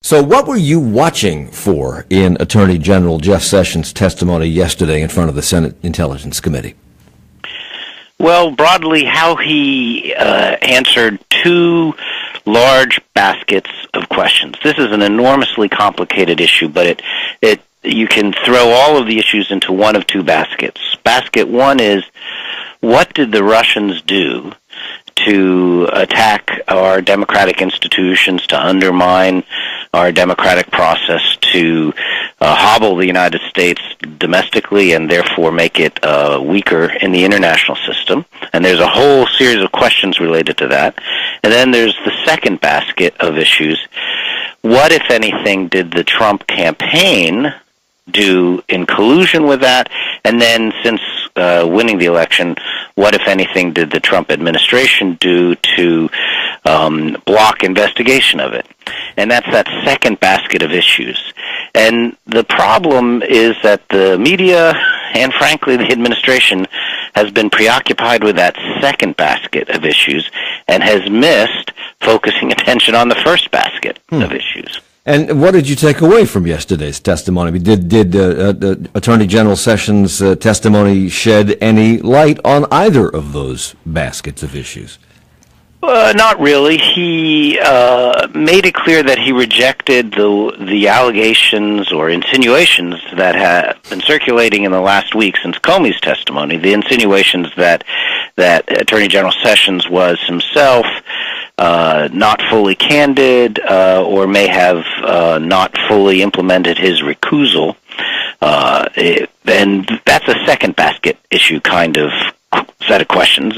So what were you watching for in Attorney General Jeff Sessions' testimony yesterday in front of the Senate Intelligence Committee? Well, broadly, how he answered two large baskets of questions. This is an enormously complicated issue, but you can throw all of the issues into one of two baskets. Basket one is, what did the Russians do to attack our democratic institutions, to undermine our democratic process, to hobble the United States domestically and therefore make it weaker in the international system? And there's a whole series of questions related to that. And then there's the second basket of issues. What, if anything, did the Trump campaign do in collusion with that? And then, since winning the election, what, if anything, did the Trump administration do to block investigation of it? And that's that second basket of issues. And the problem is that the media and, frankly, the administration has been preoccupied with that second basket of issues and has missed focusing attention on the first basket of issues. And what did you take away from yesterday's testimony? Did Attorney General Sessions' testimony shed any light on either of those baskets of issues? Not really. He made it clear that he rejected the allegations or insinuations that have been circulating in the last week since Comey's testimony. The insinuations that Attorney General Sessions was himself not fully candid or may have not fully implemented his recusal. And that's a second basket issue kind of set of questions.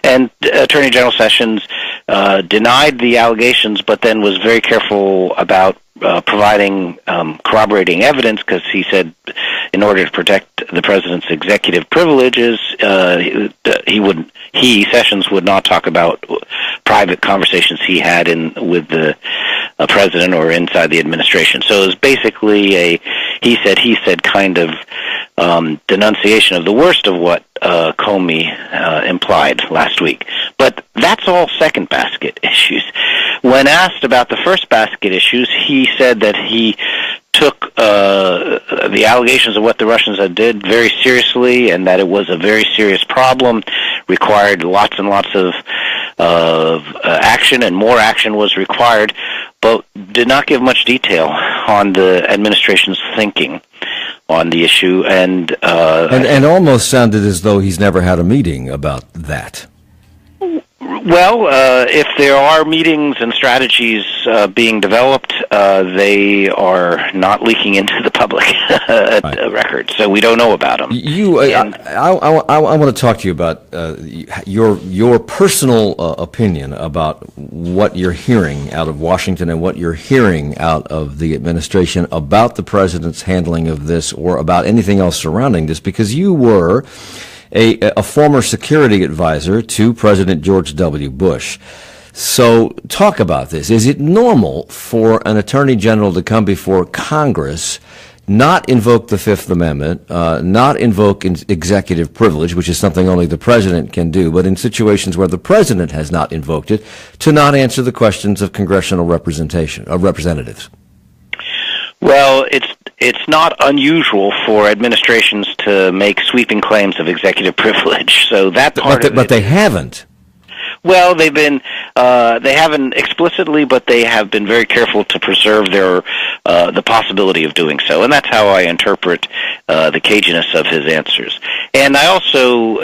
And Attorney General Sessions denied the allegations, but then was very careful about providing corroborating evidence, because he said in order to protect the president's executive privileges, Sessions would not talk about private conversations he had with the president or inside the administration. So it was basically a he said kind of denunciation of the worst of what Comey implied last week. But that's all second basket issues. When asked about the first basket issues, he said that he took the allegations of what the Russians had did very seriously, and that it was a very serious problem, required lots and lots of action, and more action was required, but did not give much detail on the administration's thinking on the issue, and almost sounded as though he's never had a meeting about that. Well, if there are meetings and strategies being developed, they are not leaking into the public record, so we don't know about them. I want to talk to you about your personal opinion about what you're hearing out of Washington and what you're hearing out of the administration about the president's handling of this, or about anything else surrounding this, because you were a former security advisor to President George W. Bush. So talk about this. Is it normal for an attorney general to come before Congress, not invoke the Fifth Amendment, not invoke executive privilege, which is something only the president can do, but in situations where the president has not invoked it, to not answer the questions of congressional representation, of representatives? Well, it's not unusual for administrations to make sweeping claims of executive privilege. So that part but they haven't. Well, they haven't explicitly, but they have been very careful to preserve the possibility of doing so, and that's how I interpret the caginess of his answers. And I also,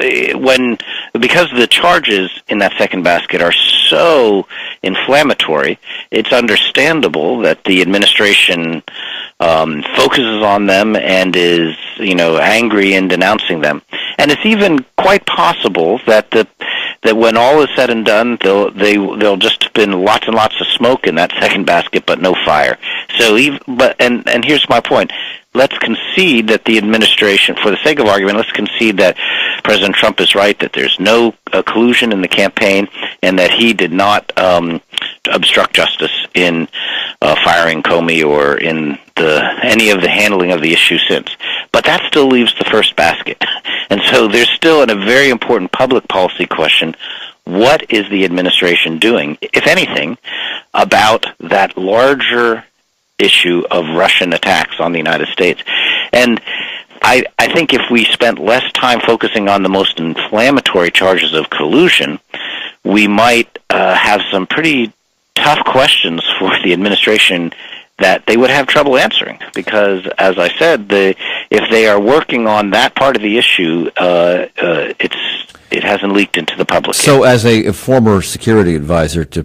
because the charges in that second basket are so inflammatory, it's understandable that the administration focuses on them and is, angry in denouncing them. And it's even quite possible that when all is said and done, there'll just have been lots and lots of smoke in that second basket, but no fire. So, and here's my point. Let's concede that the administration, for the sake of argument, let's concede that President Trump is right, that there's no collusion in the campaign, and that he did not obstruct justice in firing Comey or in any of the handling of the issue since. But that still leaves the first basket. And so there's still a very important public policy question. What is the administration doing, if anything, about that larger issue of Russian attacks on the United States. And I think if we spent less time focusing on the most inflammatory charges of collusion, we might have some pretty tough questions for the administration that they would have trouble answering. Because, as I said, if they are working on that part of the issue, it hasn't leaked into the public yet. So as a former security advisor to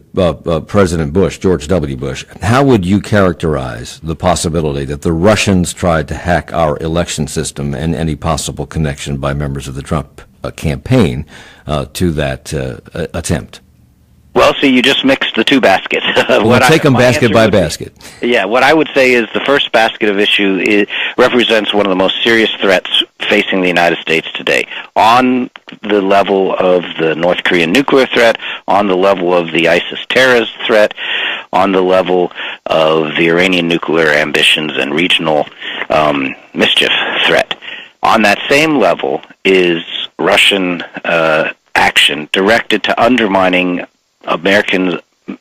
President Bush, George W. Bush, how would you characterize the possibility that the Russians tried to hack our election system and any possible connection by members of the Trump campaign to that attempt? Well, see, you just mixed the two baskets. We'll take them basket by basket. Yeah, what I would say is the first basket of issue represents one of the most serious threats facing the United States today, on the level of the North Korean nuclear threat, on the level of the ISIS terrorist threat, on the level of the Iranian nuclear ambitions and regional mischief threat. On that same level is Russian action directed to undermining American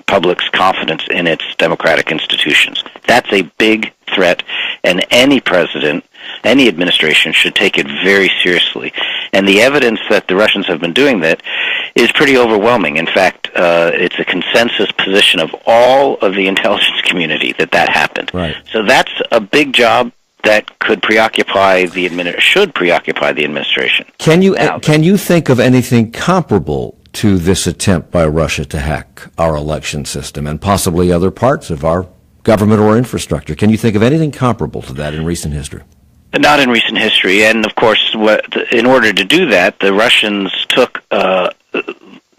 public's confidence in its democratic institutions. That's a big threat, and any president, any administration should take it very seriously. And the evidence that the Russians have been doing that is pretty overwhelming. In fact, it's a consensus position of all of the intelligence community that happened. Right. So that's a big job that should preoccupy the administration. Can you think of anything comparable to this attempt by Russia to hack our election system and possibly other parts of our government or infrastructure? Can you think of anything comparable to that in recent history? Not in recent history. And, of course, in order to do that, the Russians took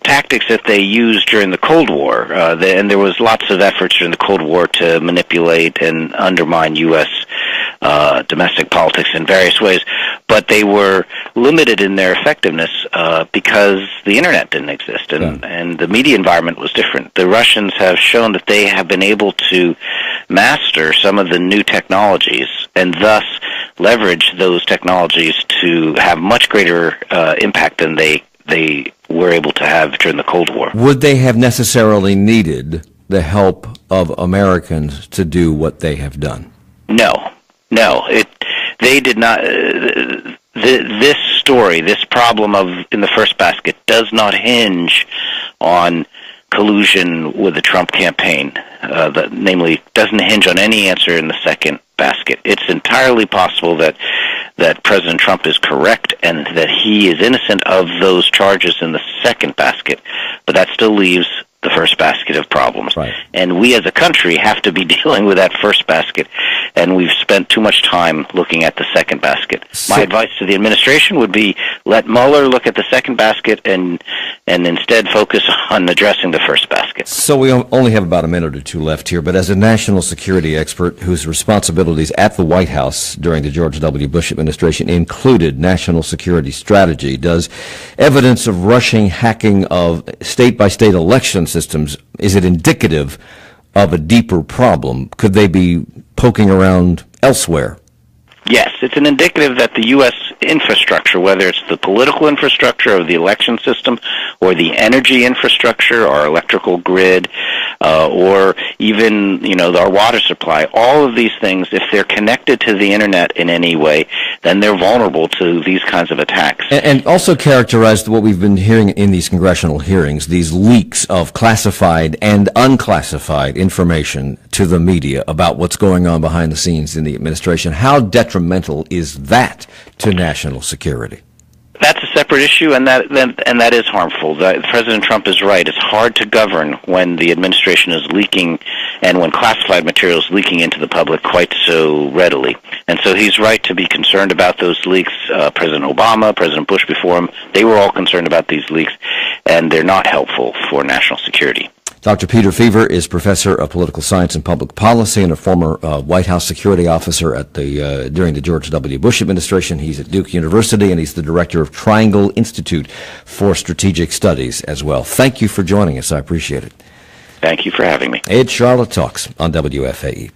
tactics that they used during the Cold War. And there was lots of efforts during the Cold War to manipulate and undermine U.S. Domestic politics in various ways. But they were limited in their effectiveness because the Internet didn't exist and the media environment was different. The Russians have shown that they have been able to master some of the new technologies and thus leverage those technologies to have much greater impact than they were able to have during the Cold War. Would they have necessarily needed the help of Americans to do what they have done? No. They did not. This story, this problem in the first basket, does not hinge on collusion with the Trump campaign. Namely, doesn't hinge on any answer in the second basket. It's entirely possible that President Trump is correct and that he is innocent of those charges in the second basket, but that still leaves the first basket of problems. Right. And we as a country have to be dealing with that first basket, and we've spent too much time looking at the second basket. My advice to the administration would be let Mueller look at the second basket and instead focus on addressing the first basket. So we only have about a minute or two left here, but as a national security expert whose responsibilities at the White House during the George W. Bush administration included national security strategy, does evidence of Russian hacking of state-by-state election systems, is it indicative of a deeper problem? Could they be poking around elsewhere? Yes, it's an indicative that the U.S. infrastructure, whether it's the political infrastructure of the election system or the energy infrastructure, our electrical grid, or even, our water supply, all of these things, if they're connected to the Internet in any way, then they're vulnerable to these kinds of attacks. And also characterized what we've been hearing in these congressional hearings, these leaks of classified and unclassified information to the media about what's going on behind the scenes in the administration. How detrimental is that to national security? That's a separate issue, and that is harmful. President Trump is right. It's hard to govern when the administration is leaking and when classified material is leaking into the public quite so readily. And so he's right to be concerned about those leaks. President Obama, President Bush before him, they were all concerned about these leaks, and they're not helpful for national security. Dr. Peter Feaver is professor of political science and public policy and a former White House security officer during the George W. Bush administration. He's at Duke University, and he's the director of Triangle Institute for Strategic Studies as well. Thank you for joining us. I appreciate it. Thank you for having me. Ed Charlotte Talks on WFAE.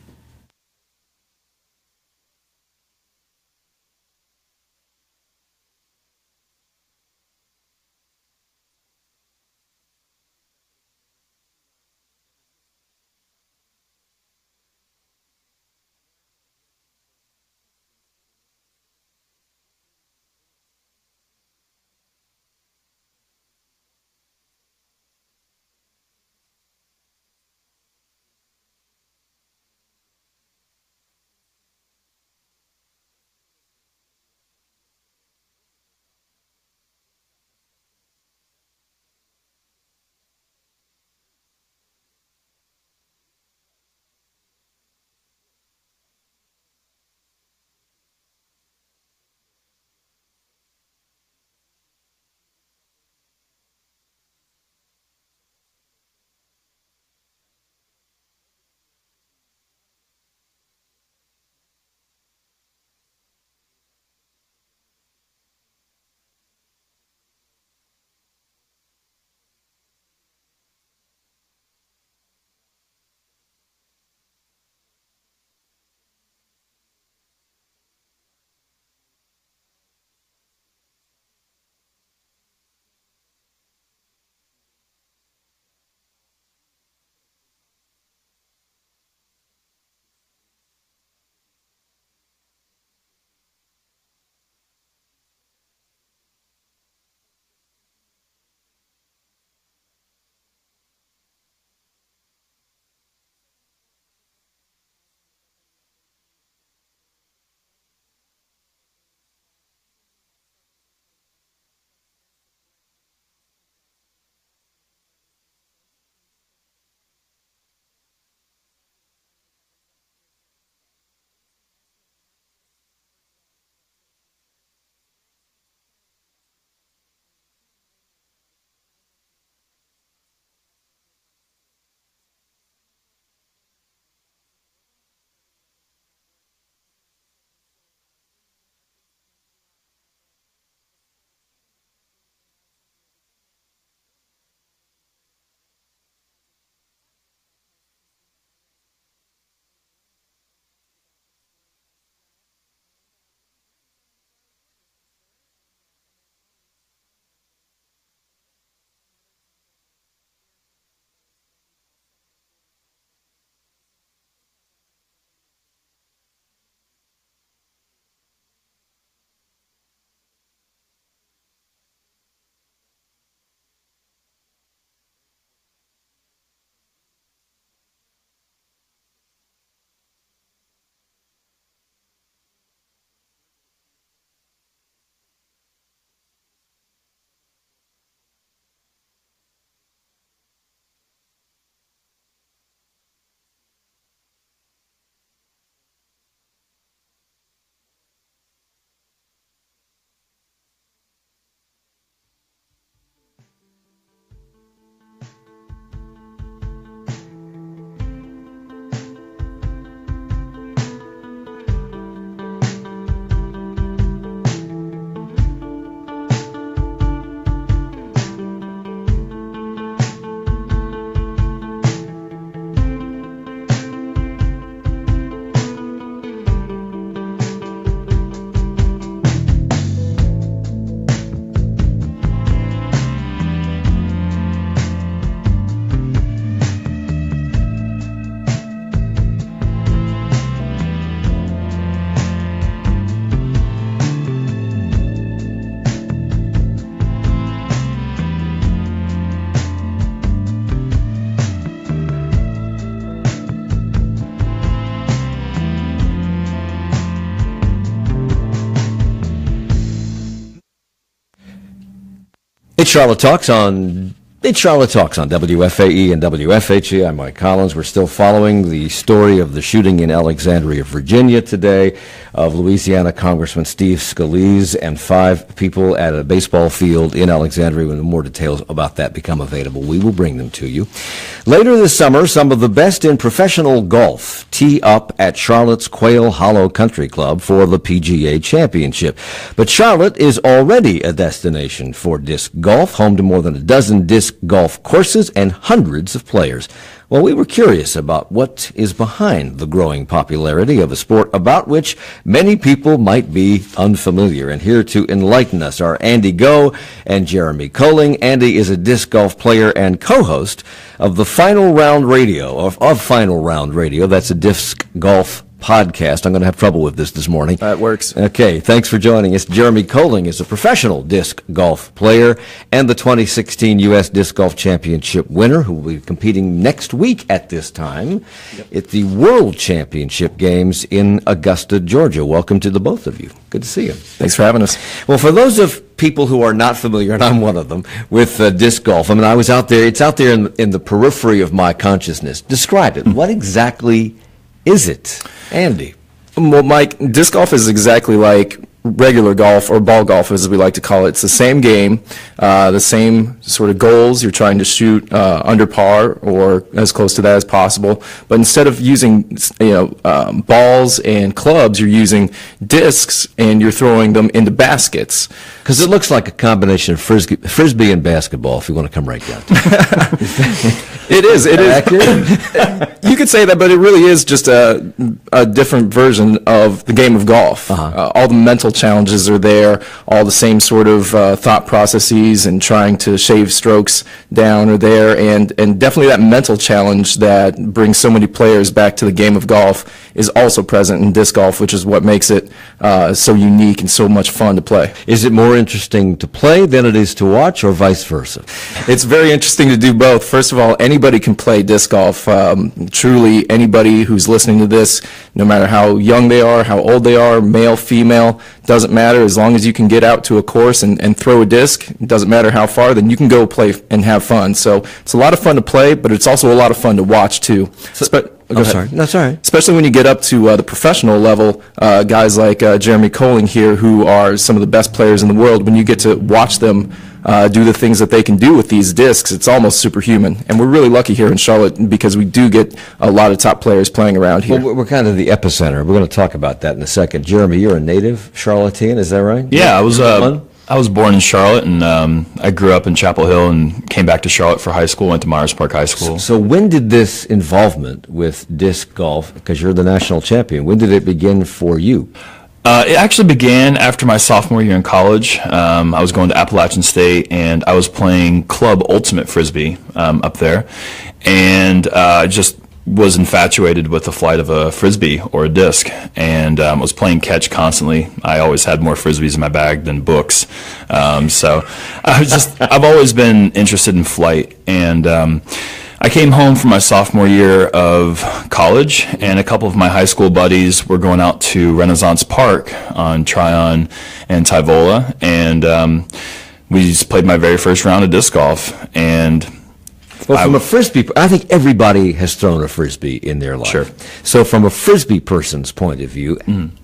Mid-Charlotte Talks on WFAE and WFHE. I'm Mike Collins. We're still following the story of the shooting in Alexandria, Virginia today of Louisiana Congressman Steve Scalise and 5 people at a baseball field in Alexandria. When more details about that become available, we will bring them to you. Later this summer, some of the best in professional golf tee up at Charlotte's Quail Hollow Country Club for the PGA Championship. But Charlotte is already a destination for disc golf, home to more than a dozen disc golf courses and hundreds of players. Well, we were curious about what is behind the growing popularity of a sport about which many people might be unfamiliar. And here to enlighten us are Andy Go and Jeremy Koling. Andy is a disc golf player and co-host of the Final Round Radio, of Final Round Radio. That's a disc golf podcast. I'm going to have trouble with this morning. That works. Okay, thanks for joining us. Jeremy Koling is a professional disc golf player and the 2016 U.S. Disc Golf Championship winner who will be competing next week at this time at the World Championship Games in Augusta, Georgia. Welcome to the both of you. Good to see you. Thanks for having us. Well, for those of people who are not familiar, and I'm one of them, with disc golf, I mean, I was out there, it's out there in the periphery of my consciousness. Describe it. What exactly is it? Andy. Well, Mike, disc golf is exactly like regular golf, or ball golf as we like to call it. It's the same game, the same sort of goals. You're trying to shoot under par or as close to that as possible. But instead of using balls and clubs, you're using discs and you're throwing them into baskets. Because it looks like a combination of frisbee and basketball, if you want to come right down to it. It is. It is. You could say that, but it really is just a different version of the game of golf. All the mental challenges are there, all the same sort of thought processes and trying to shave strokes down are there, and definitely that mental challenge that brings so many players back to the game of golf is also present in disc golf, which is what makes it so unique and so much fun to play. Is it more interesting to play than it is to watch, or vice versa? It's very interesting to do both. First of all, anybody can play disc golf. Truly, anybody who's listening to this, no matter how young they are, how old they are, male, female, doesn't matter. As long as you can get out to a course and throw a disc, it doesn't matter how far, then you can go play and have fun. So it's a lot of fun to play, but it's also a lot of fun to watch too. Sorry. No, sorry. Especially when you get up to the professional level, guys like Jeremy Koling here, who are some of the best players in the world, when you get to watch them do the things that they can do with these discs, it's almost superhuman. And we're really lucky here in Charlotte because we do get a lot of top players playing around here. Well, we're kind of the epicenter. We're going to talk about that in a second. Jeremy, you're a native Charlottean, is that right? Yeah, I was born in Charlotte, and I grew up in Chapel Hill and came back to Charlotte for high school, went to Myers Park High School. So when did this involvement with disc golf, because you're the national champion, when did it begin for you? It actually began after my sophomore year in college. I was going to Appalachian State, and I was playing club ultimate frisbee up there, and just was infatuated with the flight of a frisbee or a disc, and was playing catch constantly. I always had more frisbees in my bag than books, so I've always been interested in flight, and I came home from my sophomore year of college, and a couple of my high school buddies were going out to Renaissance Park on Tryon and Tyvola, and we just played my very first round of disc golf. And well, from a frisbee, I think everybody has thrown a frisbee in their life. Sure. So from a frisbee person's point of view,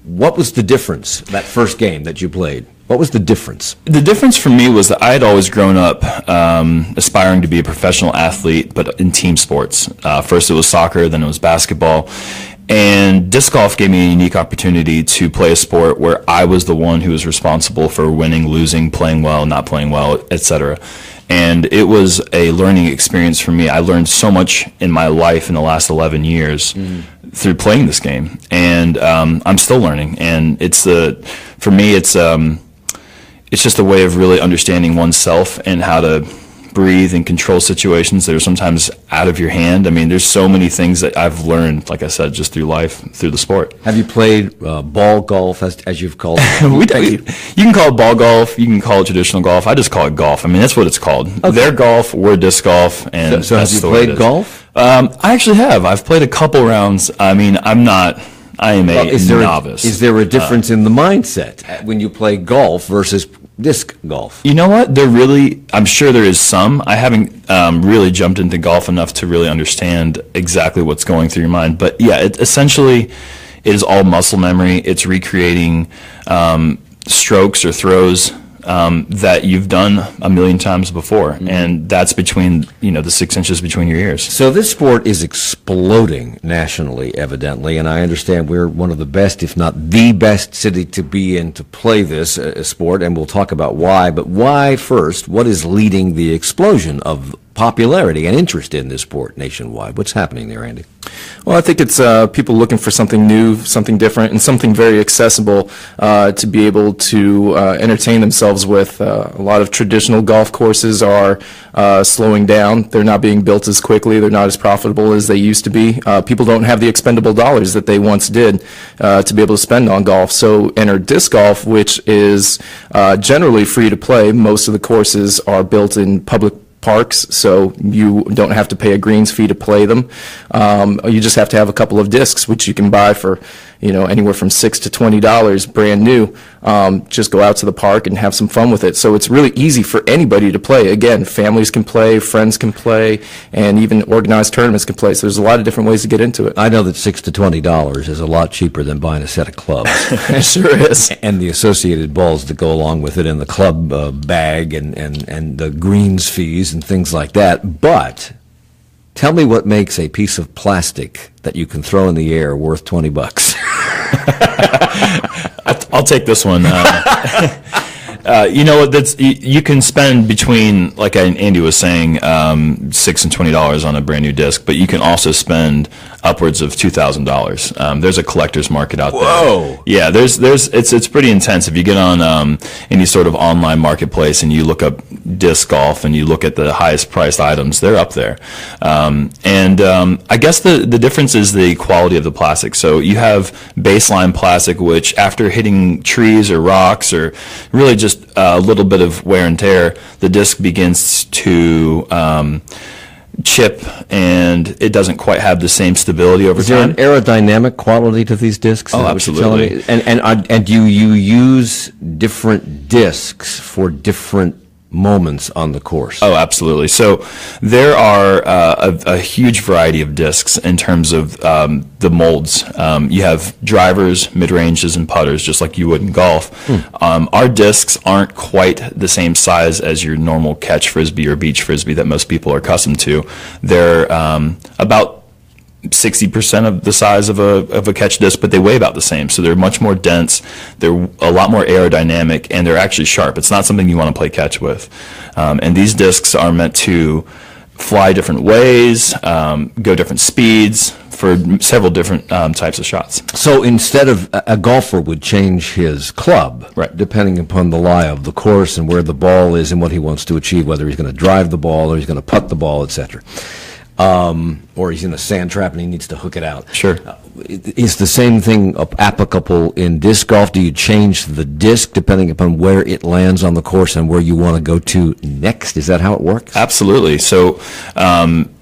what was the difference that first game that you played? What was the difference? The difference for me was that I had always grown up aspiring to be a professional athlete, but in team sports. First it was soccer, then it was basketball. And disc golf gave me a unique opportunity to play a sport where I was the one who was responsible for winning, losing, playing well, not playing well, etc. And it was a learning experience for me. I learned so much in my life in the last 11 years through playing this game. And I'm still learning. And for me, it's just a way of really understanding oneself and how to breathe and control situations that are sometimes out of your hand. I mean, there's so many things that I've learned, like I said, just through life, through the sport. Have you played ball golf, as you've called it? You can call it ball golf. You can call it traditional golf. I just call it golf. I mean, that's what it's called. Okay. Their golf, we're disc golf. And so have you played golf? I actually have. I've played a couple rounds. I mean, I am a novice. Is there a difference in the mindset when you play golf versus disc golf? You know what? I'm sure there is some. I haven't really jumped into golf enough to really understand exactly what's going through your mind. But yeah, it is all muscle memory. It's recreating strokes or throws that you've done a million times before, and that's between the 6 inches between your ears. So this sport is exploding nationally, evidently, and I understand we're one of the best, if not the best city to be in to play this sport, and we'll talk about why. But why first? What is leading the explosion of popularity and interest in this sport nationwide? What's happening there, Andy? Well, I think it's people looking for something new, something different, and something very accessible to be able to entertain themselves with. A lot of traditional golf courses are slowing down. They're not being built as quickly. They're not as profitable as they used to be. People don't have the expendable dollars that they once did to be able to spend on golf. So enter disc golf, which is generally free to play. Most of the courses are built in public parks, so you don't have to pay a greens fee to play them. You just have to have a couple of discs, which you can buy for anywhere from $6 to $20 brand new. Just go out to the park and have some fun with it. So it's really easy for anybody to play. Again, families can play, friends can play, and even organized tournaments can play. So there's a lot of different ways to get into it. I know that $6 to $20 is a lot cheaper than buying a set of clubs. It sure is. And the associated balls that go along with it, and the club bag, and the greens fees and things like that. But tell me what makes a piece of plastic that you can throw in the air worth $20. I'll take this one. You can spend between, like Andy was saying, $6 and $20 on a brand new disc, but you can also spend upwards of $2,000. There's a collector's market out there. Whoa! Yeah, it's pretty intense. If you get on any sort of online marketplace and you look up disc golf and you look at the highest priced items, they're up there. I guess the difference is the quality of the plastic. So you have baseline plastic, which after hitting trees or rocks or really just a little bit of wear and tear, the disc begins to chip, and it doesn't quite have the same stability over Is there time. an aerodynamic quality to these discs? Oh, absolutely. And do you use different discs for different moments on the course? Oh, absolutely. So there are a huge variety of discs in terms of the molds. You have drivers, mid-ranges, and putters, just like you would in golf. Our discs aren't quite the same size as your normal catch frisbee or beach frisbee that most people are accustomed to. They're about 60% of the size of a catch disc, but they weigh about the same. So they're much more dense, they're a lot more aerodynamic, and they're actually sharp. It's not something you want to play catch with. And these discs are meant to fly different ways, go different speeds for several different types of shots. So instead of a golfer would change his club, right, depending upon the lie of the course and where the ball is and what he wants to achieve, whether he's going to drive the ball or he's going to putt the ball, etc. Or he's in a sand trap and he needs to hook it out. Sure. Is the same thing applicable in disc golf? Do you change the disc depending upon where it lands on the course and where you want to go to next? Is that how it works? Absolutely. So,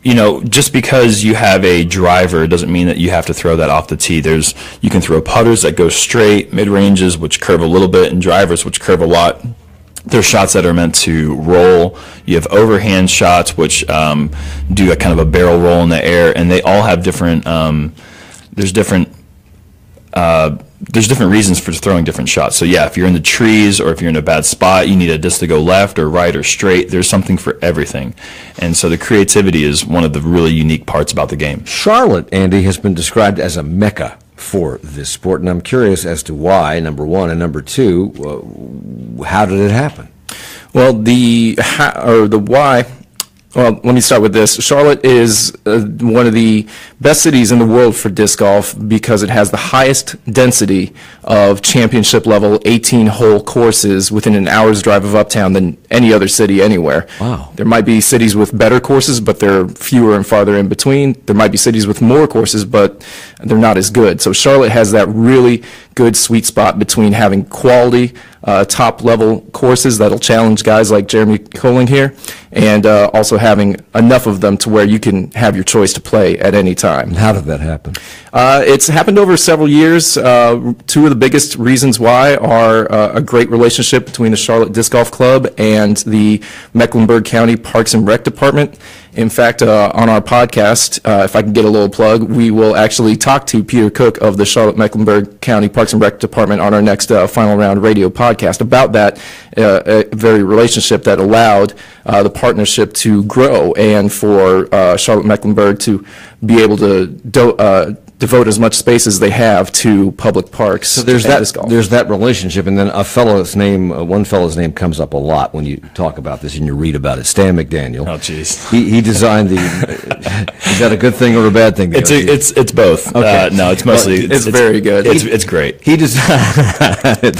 just because you have a driver doesn't mean that you have to throw that off the tee. You can throw putters that go straight, mid-ranges, which curve a little bit, and drivers, which curve a lot. There's shots that are meant to roll. You have overhand shots, which do a kind of a barrel roll in the air, and they all have different. There's different reasons for throwing different shots. So yeah, if you're in the trees or if you're in a bad spot, you need a disc to go left or right or straight. There's something for everything, and so the creativity is one of the really unique parts about the game. Charlotte, Andy, has been described as a mecca for this sport, and I'm curious as to why, number one, and number two, how did it happen? Well, the why. Well, let me start with this. Charlotte is one of the best cities in the world for disc golf because it has the highest density of championship-level 18-hole courses within an hour's drive of Uptown than any other city anywhere. Wow. There might be cities with better courses, but they're fewer and farther in between. There might be cities with more courses, but they're not as good. So Charlotte has that really good sweet spot between having quality, top-level courses that'll challenge guys like Jeremy Koling here, and also having enough of them to where you can have your choice to play at any time. How did that happen? It's happened over several years. Two of the biggest reasons why are a great relationship between the Charlotte Disc Golf Club and the Mecklenburg County Parks and Rec Department. In fact, on our podcast, if I can get a little plug, we will actually talk to Peter Cook of the Charlotte Mecklenburg County Parks and Rec Department on our next Final Round radio podcast about that very relationship that allowed the partnership to grow and for Charlotte Mecklenburg to be able to devote as much space as they have to public parks. So there's that relationship, and then one fellow's name comes up a lot when you talk about this and you read about it. Stan McDaniel. Oh, jeez. He designed the. Is that a good thing or a bad thing? It's both. Okay. No, it's mostly. It's very good. It's great. He designed.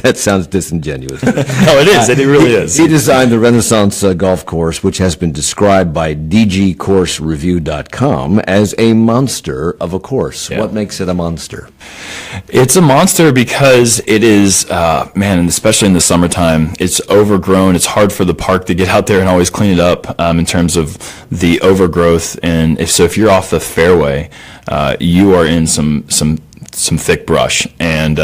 That sounds disingenuous. No, it is. It really is. He designed the Renaissance golf course, which has been described by DGCourseReview.com as a monster of a course. Yeah. What makes it a monster? It's a monster because it is, and especially in the summertime, it's overgrown. It's hard for the park to get out there and always clean it up in terms of the overgrowth. And if you're off the fairway, you are in some thick brush, and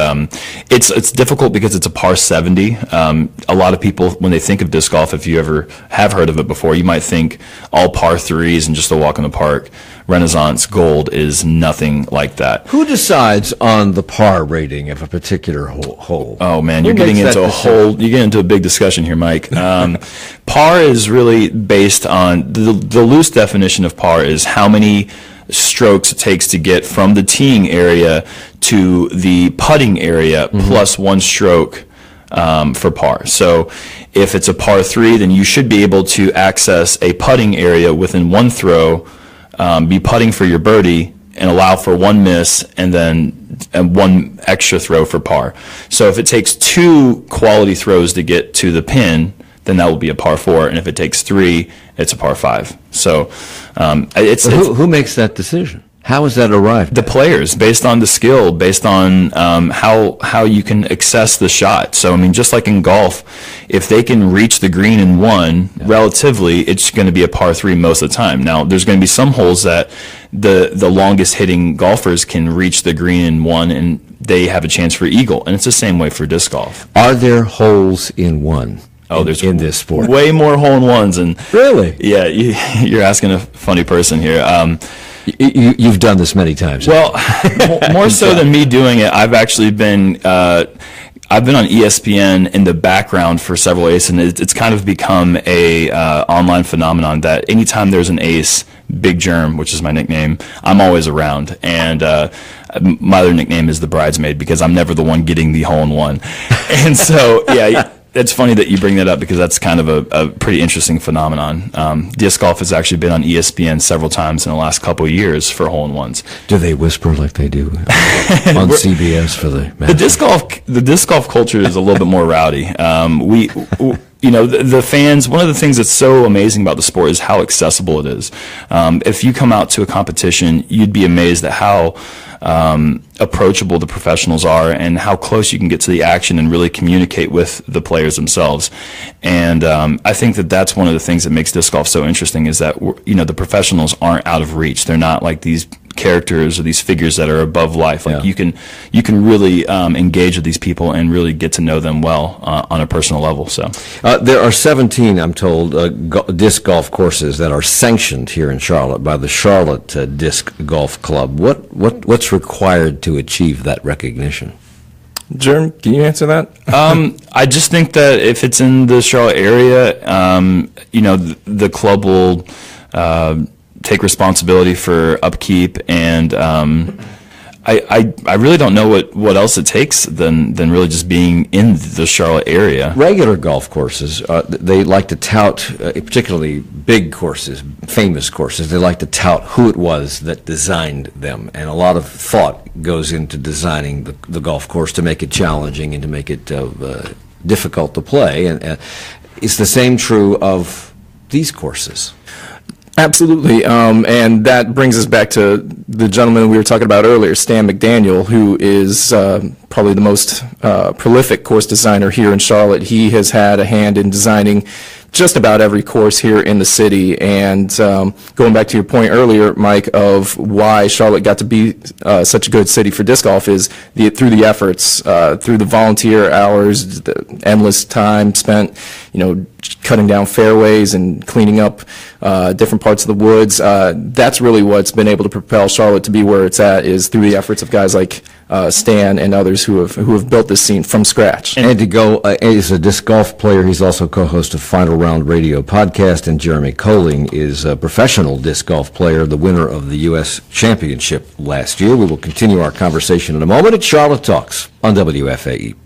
it's difficult because it's a par 70. A lot of people, when they think of disc golf, if you ever have heard of it before, you might think all par 3s and just a walk in the park. Renaissance Gold is nothing like that. Who decides on the par rating of a particular hole? Oh man, you're getting into a big discussion here, Mike. Par is really based on the loose definition of par is how many strokes it takes to get from the teeing area to the putting area plus one stroke for par. So if it's a par 3, then you should be able to access a putting area within one throw, be putting for your birdie, and allow for one miss and then one extra throw for par. So if it takes 2 quality throws to get to the pin, then that will be a par 4, and if it takes 3, it's a par 5. So who makes that decision? How is that arrived? The players, based on the skill, based on how you can access the shot. So, I mean, just like in golf, if they can reach the green in one, relatively, it's going to be a par 3 most of the time. Now, there's going to be some holes that the longest hitting golfers can reach the green in one, and they have a chance for eagle. And it's the same way for disc golf. Are there holes in one? Oh, there's in this sport way more hole-in-ones. And really? Yeah, you're asking a funny person here. You've done this many times. Well, more so than me doing it, I've actually been I've been on ESPN in the background for several aces, and it's kind of become a online phenomenon that anytime there's an ace, Big Jerm, which is my nickname, I'm always around. And my other nickname is the bridesmaid because I'm never the one getting the hole-in-one. And so, yeah. It's funny that you bring that up because that's kind of a pretty interesting phenomenon. Disc golf has actually been on ESPN several times in the last couple of years for hole-in-ones. Do they whisper like they do on CBS for the disc golf culture is a little bit more rowdy. The fans, one of the things that's so amazing about the sport is how accessible it is. If you come out to a competition, you'd be amazed at how approachable the professionals are and how close you can get to the action and really communicate with the players themselves. And I think that that's one of the things that makes disc golf so interesting is that the professionals aren't out of reach. They're not like these characters or these figures that are above life. Like you can really engage with these people and really get to know them well on a personal level. So there are 17, I'm told, disc golf courses that are sanctioned here in Charlotte by the Charlotte Disc Golf Club. What's required to achieve that recognition? Jerm, can you answer that? I just think that if it's in the Charlotte area, the club will take responsibility for upkeep, and I really don't know what else it takes than really just being in the Charlotte area. Regular golf courses, they like to tout, particularly big courses, famous courses, they like to tout who it was that designed them, and a lot of thought goes into designing the golf course to make it challenging and to make it difficult to play. And is the same true of these courses? Absolutely, and that brings us back to the gentleman we were talking about earlier, Stan McDaniel, who is probably the most prolific course designer here in Charlotte. He has had a hand in designing just about every course here in the city. And going back to your point earlier, Mike, of why Charlotte got to be such a good city for disc golf is through the efforts, through the volunteer hours, the endless time spent, cutting down fairways and cleaning up different parts of the woods. That's really what's been able to propel Charlotte to be where it's at, is through the efforts of guys like Stan and others who have built this scene from scratch. And to go, is a disc golf player. He's also co-host of Final Round Radio podcast, and Jeremy Koling is a professional disc golf player, the winner of the U.S. Championship last year. We will continue our conversation in a moment at Charlotte Talks on WFAE.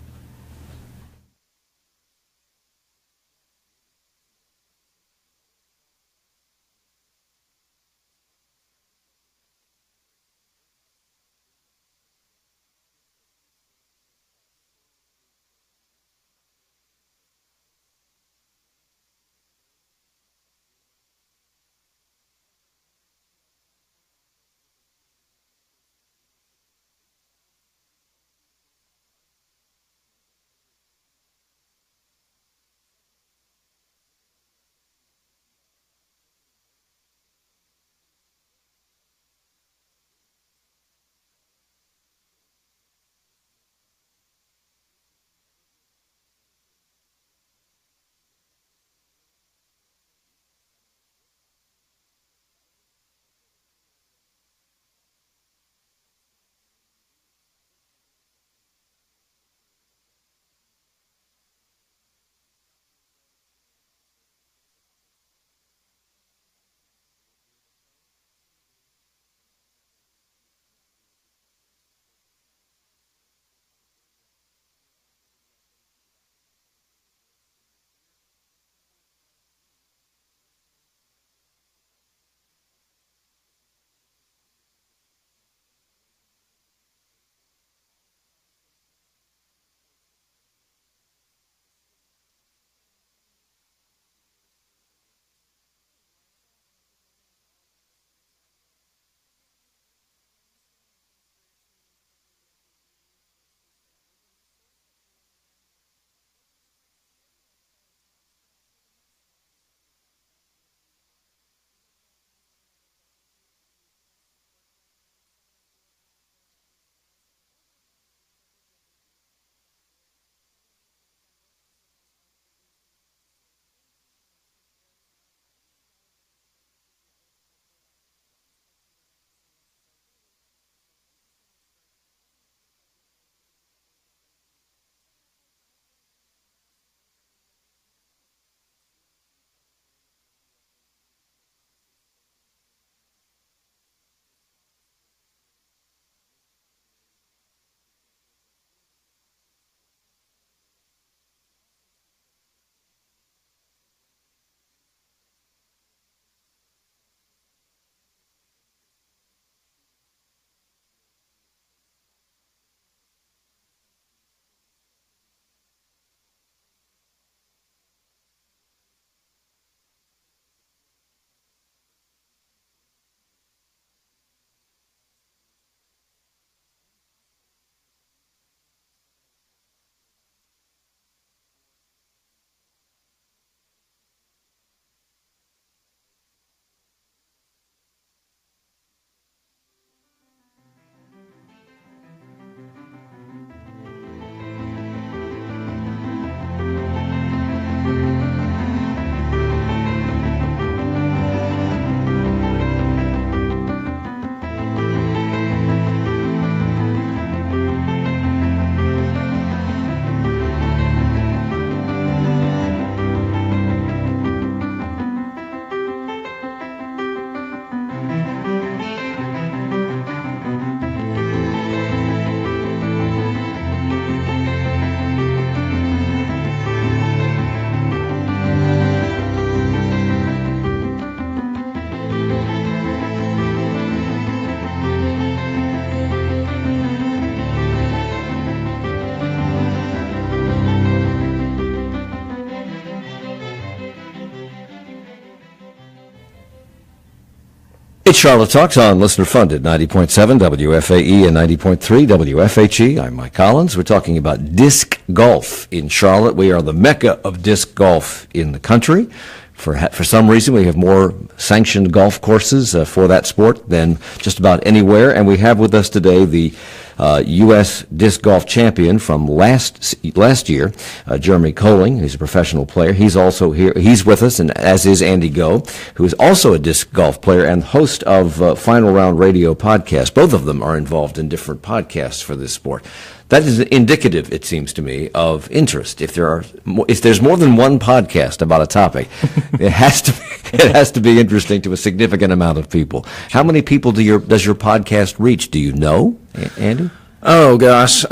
It's Charlotte Talks on listener funded 90.7 WFAE and 90.3 WFHE. I'm Mike Collins. We're talking about disc golf in Charlotte. We are the mecca of disc golf in the country. For some reason, we have more sanctioned golf courses for that sport than just about anywhere. And we have with us today the U.S. disc golf champion from last year, Jerm Koling. He's a professional player. He's also here. He's with us, and as is Andy Go, who is also a disc golf player and host of Final Round Radio podcast. Both of them are involved in different podcasts for this sport. That is indicative, it seems to me, of interest. If there's more than one podcast about a topic, it has to be interesting to a significant amount of people. How many people does your podcast reach? Do you know, Andy? Oh gosh,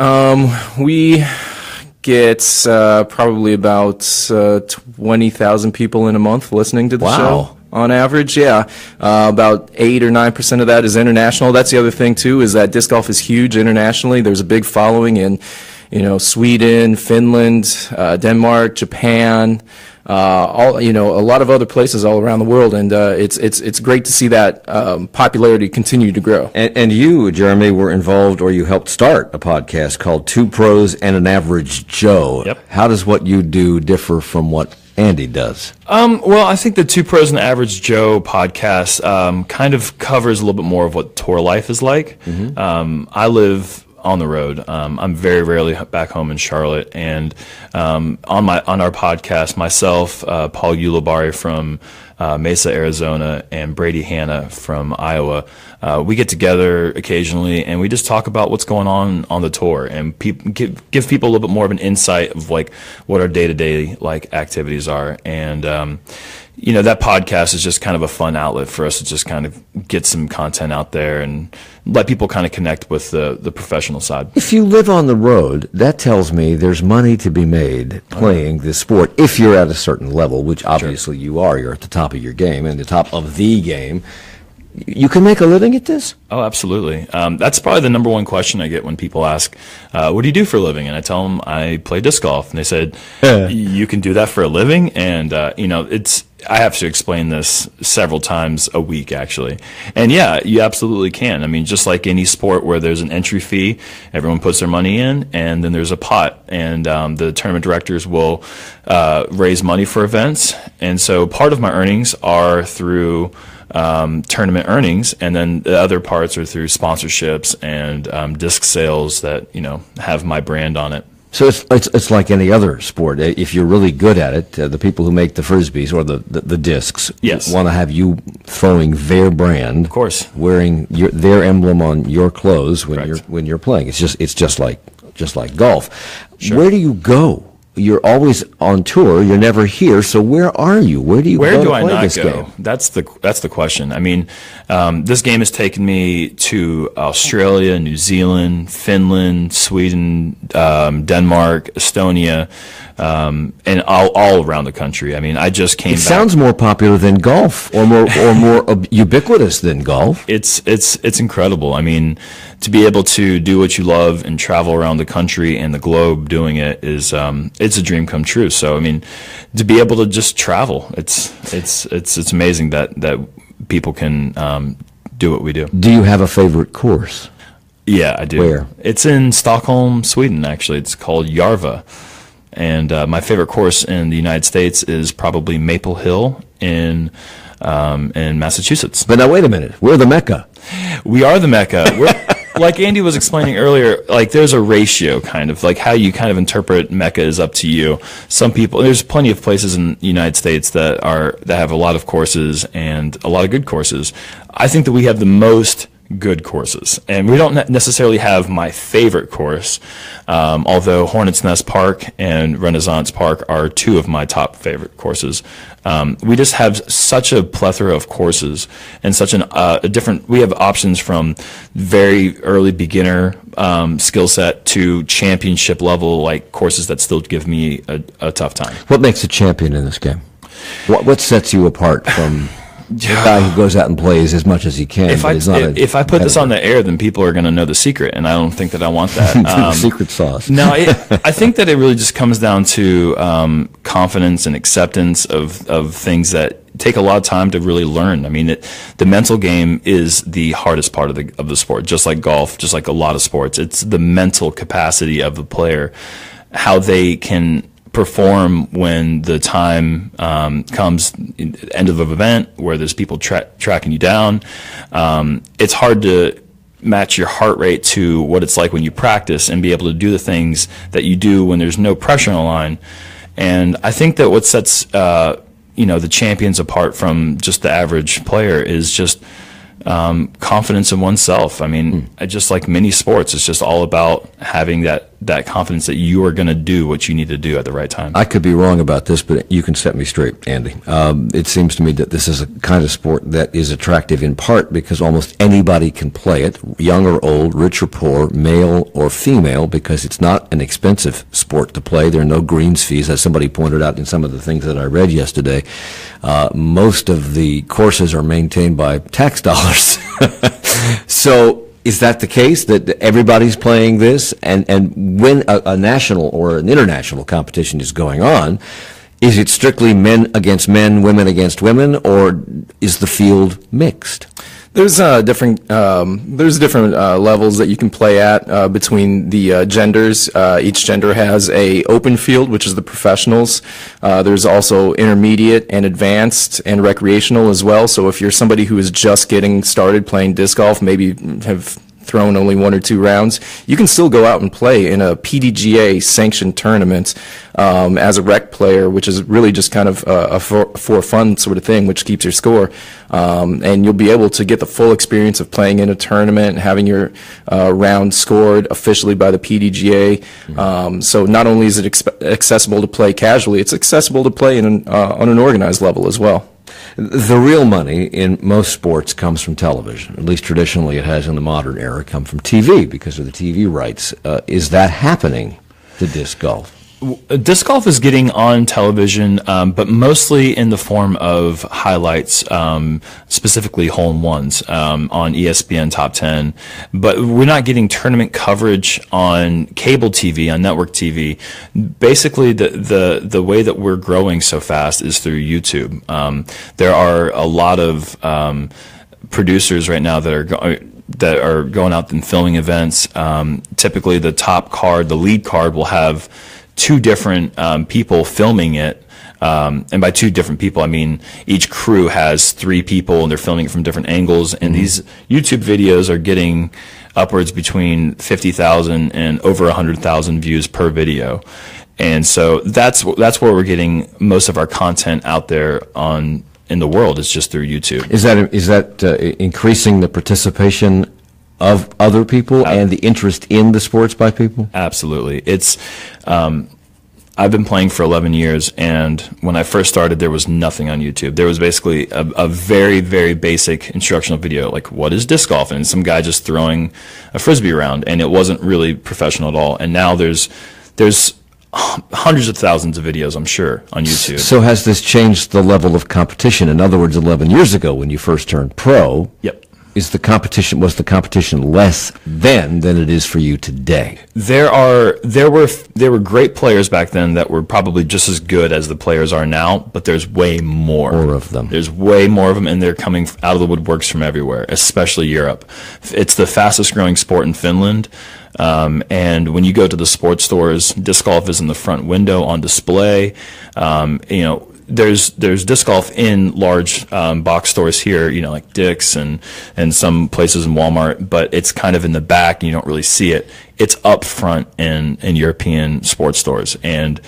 we get probably about 20,000 people in a month listening to the show. On average, yeah. About 8 or 9% of that is international. That's the other thing, too, is that disc golf is huge internationally. There's a big following in, Sweden, Finland, Denmark, Japan, a lot of other places all around the world. And it's great to see that popularity continue to grow. And you, Jeremy, were involved, or you helped start a podcast called Two Pros and an Average Joe. Yep. How does what you do differ from what Andy does? Well, I think the Two Pros and the Average Joe podcast kind of covers a little bit more of what tour life is like. Mm-hmm. I live on the road. I'm very rarely back home in Charlotte, and on our podcast, myself, Paul Ulibarri from Mesa, Arizona, and Brady Hanna from Iowa, we get together occasionally and we just talk about what's going on the tour, and give people a little bit more of an insight of like what our day-to-day like activities are. And that podcast is just kind of a fun outlet for us to just kind of get some content out there and let people kind of connect with the professional side. If you live on the road, that tells me there's money to be made playing this sport if you're at a certain level, which obviously you are. You're at the top of your game and the top of the game. You can make a living at this? Oh, absolutely. That's probably the number one question I get when people ask, what do you do for a living? And I tell them I play disc golf. And they said, you can do that for a living? And, I have to explain this several times a week, actually. And yeah, you absolutely can. I mean, just like any sport where there's an entry fee, everyone puts their money in, and then there's a pot. And the tournament directors will raise money for events. And so part of my earnings are through tournament earnings, and then the other parts are through sponsorships and disc sales that have my brand on it. So it's like any other sport. If you're really good at it, the people who make the frisbees or the discs want to have you throwing their brand, of course, wearing their emblem on your clothes when you're playing. It's just like golf. Sure. Where do you go? You're always on tour. You're never here. So where are you? Where do you go to play this game? That's the question. I mean, this game has taken me to Australia, New Zealand, Finland, Sweden, Denmark, Estonia, and all around the country. I mean, I just came back. It sounds more popular than golf, or more ubiquitous than golf. It's incredible. I mean, to be able to do what you love and travel around the country and the globe doing it is it's a dream come true. So I mean, to be able to just travel, it's amazing that people can do what we do. Do you have a favorite course? Yeah, I do. Where? It's in Stockholm, Sweden. Actually, it's called Järva. And my favorite course in the United States is probably Maple Hill in Massachusetts. But now wait a minute, we're the Mecca. We are the Mecca. We're like Andy was explaining earlier. Like there's a ratio, kind of like how you kind of interpret Mecca is up to you. Some people, there's plenty of places in the United States that have a lot of courses and a lot of good courses. I think that we have the most good courses, and we don't necessarily have my favorite course, although Hornets Nest Park and Renaissance Park are two of my top favorite courses. We just have such a plethora of courses and such a different, we have options from very early beginner skill set to championship level like courses that still give me a tough time. What makes a champion in this game? What sets you apart from the guy who goes out and plays as much as he can. If I put this on the air, then people are going to know the secret, and I don't think that I want that. Secret sauce. No, I think that it really just comes down to confidence and acceptance of things that take a lot of time to really learn. I mean, the mental game is the hardest part of the sport, just like golf, just like a lot of sports. It's the mental capacity of the player, how they can perform when the time comes, end of an event where there's people tracking you down. It's hard to match your heart rate to what it's like when you practice and be able to do the things that you do when there's no pressure on the line. And I think that what sets the champions apart from just the average player is just confidence in oneself. I mean, just like many sports, it's just all about having that confidence that you are going to do what you need to do at the right time. I could be wrong about this, but you can set me straight, Andy. It seems to me that this is a kind of sport that is attractive in part because almost anybody can play it, young or old, rich or poor, male or female, because it's not an expensive sport to play. There are no greens fees, as somebody pointed out in some of the things that I read yesterday. Most of the courses are maintained by tax dollars. So is that the case, that everybody's playing this? And when a national or an international competition is going on, is it strictly men against men, women against women, or is the field mixed? There's different levels that you can play at between the genders. Each gender has a open field, which is the professionals. There's also intermediate and advanced and recreational as well. So if you're somebody who is just getting started playing disc golf, maybe have thrown only 1 or 2 rounds, you can still go out and play in a PDGA sanctioned tournament as a rec player, which is really just kind of a for fun sort of thing, which keeps your score. And you'll be able to get the full experience of playing in a tournament, having your round scored officially by the PDGA. So not only is it accessible to play casually, it's accessible to play on an organized level as well. The real money in most sports comes from television. At least traditionally it has in the modern era come from TV because of the TV rights. Is that happening to disc golf? Disc golf is getting on television, but mostly in the form of highlights, specifically hole-in-ones on ESPN Top 10. But we're not getting tournament coverage on cable TV, on network TV. Basically, the way that we're growing so fast is through YouTube. There are a lot of producers right now that are going out and filming events. Typically, the lead card will have 2 different people filming it, and by 2 different people, I mean each crew has 3 people, and they're filming it from different angles. And these YouTube videos are getting upwards between 50,000 and over 100,000 views per video, and so that's where we're getting most of our content out there in the world. Is just through YouTube. Is that increasing the participation of other people and the interest in the sports by people? Absolutely. It's I've been playing for 11 years, and when I first started, there was nothing on YouTube. There was basically a very, very basic instructional video, like what is disc golf, and some guy just throwing a frisbee around, and it wasn't really professional at all. And now there's hundreds of thousands of videos, I'm sure, on YouTube. So has this changed the level of competition? In other words, 11 years ago when you first turned pro, Yep. was the competition less then than it is for you today? There were great players back then that were probably just as good as the players are now, but there's way more of them. There's way more of them, and they're coming out of the woodworks from everywhere, especially Europe. It's the fastest growing sport in Finland. And when you go to the sports stores, disc golf is in the front window on display. There's disc golf in large box stores here, like Dick's and some places in Walmart, but it's kind of in the back and you don't really see it. It's up front in European sports stores. And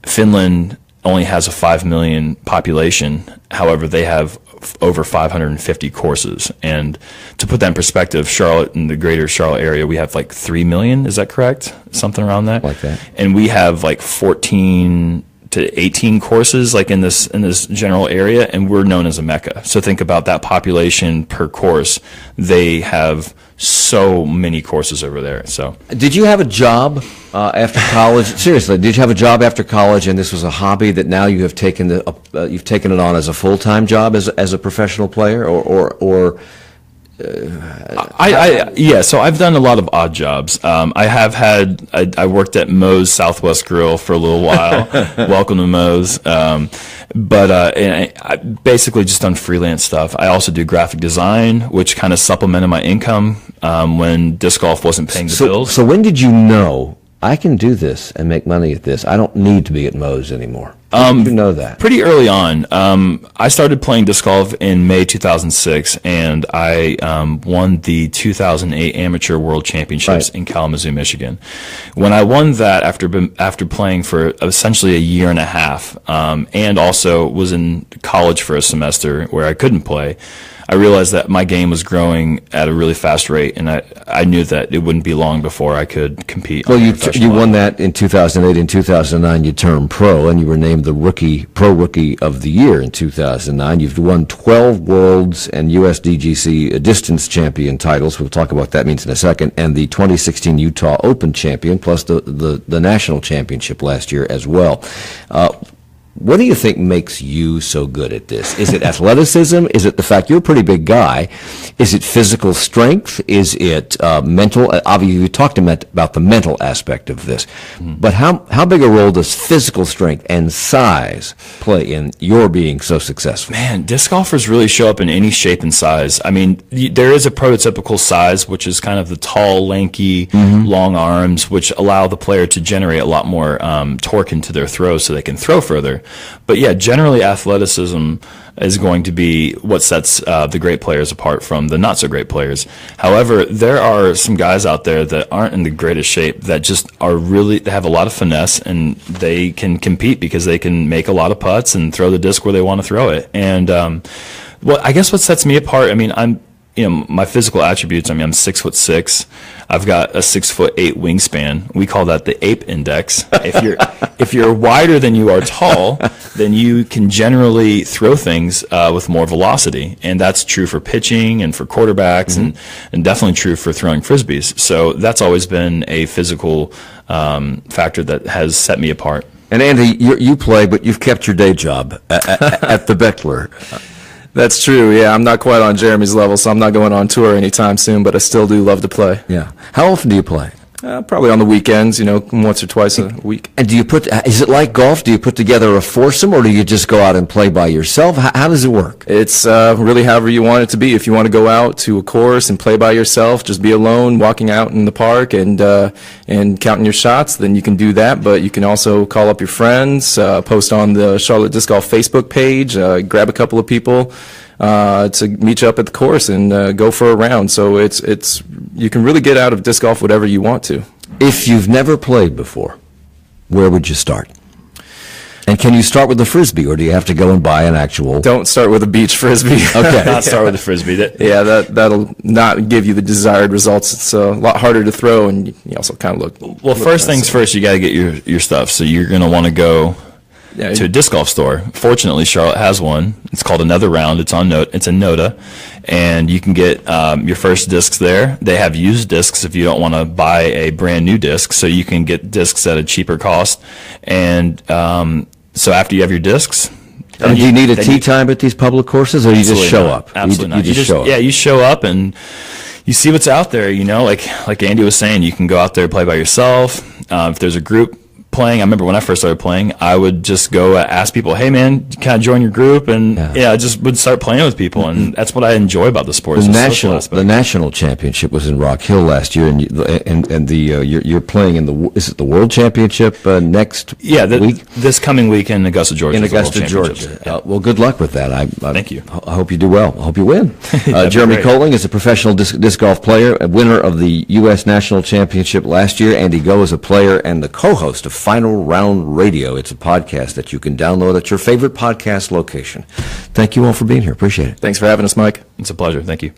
Finland only has a 5 million population. However, they have over 550 courses. And to put that in perspective, Charlotte, in the greater Charlotte area, we have like 3 million. Is that correct? Something around that? Like that. And we have like 14 to 18 courses like in this general area, and we're known as a mecca. So think about that population per course. They have so many courses over there. So, Did you have a job after college? Seriously, did you have a job after college, and this was a hobby that now you have taken you've taken it on as a full-time job as a professional player, or yeah, so I've done a lot of odd jobs. I worked at Moe's Southwest Grill for a little while. Welcome to Moe's. And I basically just done freelance stuff. I also do graphic design, which kind of supplemented my income when disc golf wasn't paying the bills. So when did you know, I can do this and make money at this? I don't need to be at Moe's anymore. When did you know that? Pretty early on. I started playing disc golf in May 2006, and I won the 2008 Amateur World Championships in Kalamazoo, Michigan. When I won that after playing for essentially a year and a half, and also was in college for a semester where I couldn't play, I realized that my game was growing at a really fast rate, and I knew that it wouldn't be long before I could compete. Well, you won that in 2008. In 2009, you turned pro, and you were named the Pro Rookie of the Year in 2009. You've won 12 Worlds and USDGC Distance Champion titles. We'll talk about what that means in a second. And the 2016 Utah Open Champion, plus the National Championship last year as well. What do you think makes you so good at this? Is it athleticism? Is it the fact you're a pretty big guy? Is it physical strength? Is it mental? Obviously, you talked about the mental aspect of this. But how big a role does physical strength and size play in your being so successful? Man, disc golfers really show up in any shape and size. I mean, there is a prototypical size, which is kind of the tall, lanky, long arms, which allow the player to generate a lot more torque into their throws so they can throw further. But yeah, generally athleticism is going to be what sets the great players apart from the not so great players. However, there are some guys out there that aren't in the greatest shape that just they have a lot of finesse, and they can compete because they can make a lot of putts and throw the disc where they want to throw it. And well, I guess what sets me apart, I mean, my physical attributes, I'm 6'6". I've got a 6'8" wingspan. We call that the ape index. If you're wider than you are tall, then you can generally throw things with more velocity. And that's true for pitching and for quarterbacks and definitely true for throwing frisbees. So that's always been a physical factor that has set me apart. And Andy, you play, but you've kept your day job at the Beckler. That's true, yeah. I'm not quite on Jeremy's level, so I'm not going on tour anytime soon, but I still do love to play. Yeah. How often do you play? Probably on the weekends, once or twice a week. And is it like golf? Do you put together a foursome, or do you just go out and play by yourself? How does it work? It's really however you want it to be. If you want to go out to a course and play by yourself, just be alone, walking out in the park and counting your shots, then you can do that. But you can also call up your friends, post on the Charlotte Disc Golf Facebook page, grab a couple of people to meet you up at the course and go for a round. So it's you can really get out of disc golf whatever you want to. If you've never played before, where would you start? And can you start with the frisbee, or do you have to go and buy an actual? Don't start with a beach frisbee. Okay, not start with the frisbee. That'll not give you the desired results. It's a lot harder to throw, and you also kind of look. Well, first things first, you got to get your stuff. So you're going to want to go to a disc golf store. Fortunately, Charlotte has one. It's called Another Round. It's a Nota, and you can get your first discs there. They have used discs if you don't want to buy a brand new disc, so you can get discs at a cheaper cost. And so after you have your discs, do you need a tee time at these public courses, or you just show up? Absolutely not. You just show up. Yeah, you show up and you see what's out there. Like Andy was saying, you can go out there, play by yourself. If there's a group playing, I remember when I first started playing, I would just go ask people, "Hey man, can I join your group?" And I just would start playing with people, and that's what I enjoy about the sport. The national championship was in Rock Hill last year, and you're playing in is it the World Championship next week? This coming week in Augusta, Georgia. In Augusta, Georgia. Yeah. Well, good luck with that. Thank you. I hope you do well. I hope you win. Jeremy Koling is a professional disc golf player, a winner of the U.S. National Championship last year. Andy Go is a player and the co-host of Final Round Radio. It's a podcast that you can download at your favorite podcast location. Thank you all for being here. Appreciate it. Thanks for having us, Mike. It's a pleasure. Thank you.